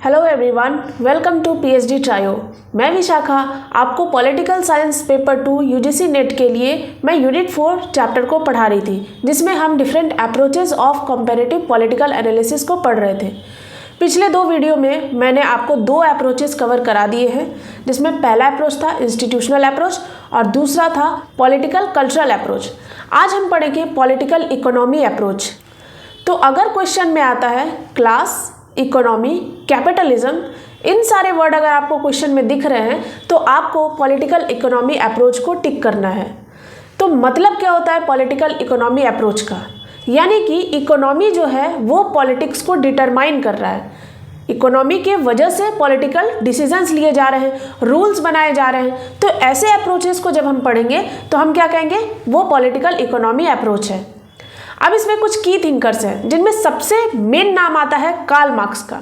Hello everyone, welcome to PhD trio. मैं विशाखा आपको political science paper 2 UGC NET के लिए मैं यूनिट 4 चैप्टर को पढ़ा रही थी, जिसमें हम different approaches of comparative political analysis को पढ़ रहे थे। पिछले 2 वीडियो में मैंने आपको 2 अप्रोचेस कवर करा दिए हैं, जिसमें पहला अप्रोच था इंस्टीट्यूशनल अप्रोच और दूसरा था पॉलिटिकल कल्चरल अप्रोच। आज हम पढ़ेंगे पॉलिटिकल इकोनॉमी अप्रोच। तो अगर क्वेश्चन में आता है क्लास, इकोनॉमी, कैपिटलिज्म, इन सारे वर्ड अगर आपको क्वेश्चन में दिख रहे हैं तो आपको पॉलिटिकल इकोनॉमी अप्रोच को टिक करना है। तो मतलब क्या होता है पॉलिटिकल इकोनॉमी अप्रोच का? यानी कि इकोनॉमी जो है वो पॉलिटिक्स को डिटरमाइन कर रहा है। इकोनॉमी के वजह से पॉलिटिकल डिसीजंस लिए जा रहे हैं, रूल्स बनाए जा रहे हैं। तो ऐसे अप्रोचेस को जब हम पढ़ेंगे तो हम क्या कहेंगे? वो पॉलिटिकल इकोनॉमी अप्रोच है। अब इसमें कुछ की थिंकर्स हैं, जिनमें सबसे मेन नाम आता है कार्ल मार्क्स का।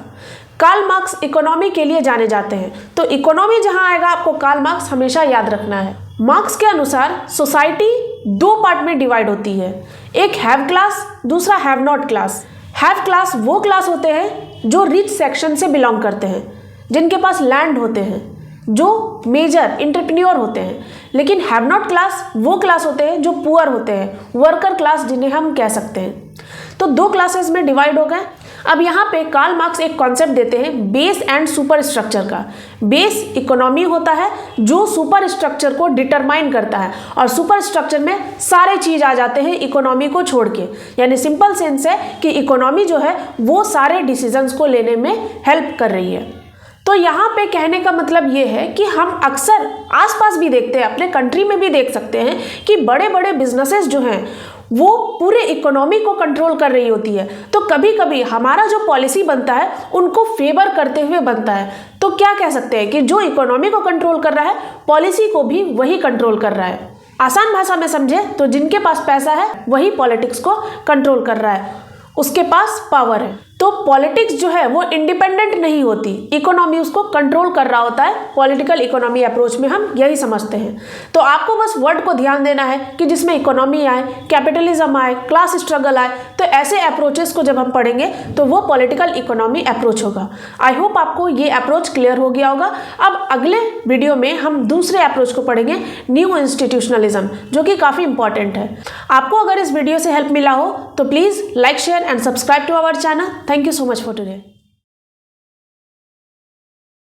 कार्ल मार्क्स इकोनॉमी के लिए जाने जाते हैं, तो इकोनॉमी जहां आएगा आपको कार्ल मार्क्स हमेशा याद रखना है। मार्क्स के अनुसार सोसाइटी 2 पार्ट में डिवाइड होती है, एक हैव क्लास, दूसरा have not class. Have class वो क्लास होते हैं जो रिच सेक्शन से बिलोंग करते हैं, जिनके पास लैंड होते हैं, जो मेजर एंटरप्रेन्योर होते हैं। लेकिन हैव नॉट क्लास वो क्लास होते हैं जो पुअर होते हैं, वर्कर क्लास जिन्हें हम कह सकते हैं। तो 2 क्लासेस में डिवाइड हो गए। अब यहाँ पे कार्ल मार्क्स एक कॉन्सेप्ट देते हैं बेस एंड सुपर स्ट्रक्चर का। बेस इकोनॉमी होता है जो सुपर स्ट्रक्चर को डिटरमाइन करता है, और सुपर स्ट्रक्चर में सारे चीज आ जाते हैं इकोनॉमी को छोड़ के। यानी सिंपल सेंस है कि इकोनॉमी जो है वो सारे डिसीजंस को लेने में हेल्प कर रही है। तो यहाँ पे कहने का मतलब ये है कि हम अक्सर आसपास भी देखते हैं, अपने कंट्री में भी देख सकते हैं कि बड़े बड़े बिजनेसेस जो हैं वो पूरे इकोनॉमी को कंट्रोल कर रही होती है। तो कभी कभी हमारा जो पॉलिसी बनता है उनको फेवर करते हुए बनता है। तो क्या कह सकते हैं कि जो इकोनॉमी को कंट्रोल कर रहा है, पॉलिसी को भी वही कंट्रोल कर रहा है। आसान भाषा में समझे तो जिनके पास पैसा है वही पॉलिटिक्स को कंट्रोल कर रहा है, उसके पास पावर है। तो पॉलिटिक्स जो है वो इंडिपेंडेंट नहीं होती, इकोनॉमी उसको कंट्रोल कर रहा होता है। पॉलिटिकल इकोनॉमी अप्रोच में हम यही समझते हैं। तो आपको बस वर्ड को ध्यान देना है कि जिसमें इकोनॉमी आए, कैपिटलिज्म आए, क्लास स्ट्रगल आए, तो ऐसे अप्रोचेस को जब हम पढ़ेंगे तो वो पॉलिटिकल इकोनॉमी अप्रोच होगा। आई होप आपको ये अप्रोच क्लियर हो गया होगा। अब अगले वीडियो में हम दूसरे अप्रोच को पढ़ेंगे, न्यू इंस्टीट्यूशनलिज्म, जो कि काफ़ी इंपॉर्टेंट है। आपको अगर इस वीडियो से हेल्प मिला हो तो please like, share and subscribe to our channel. Thank you so much for today.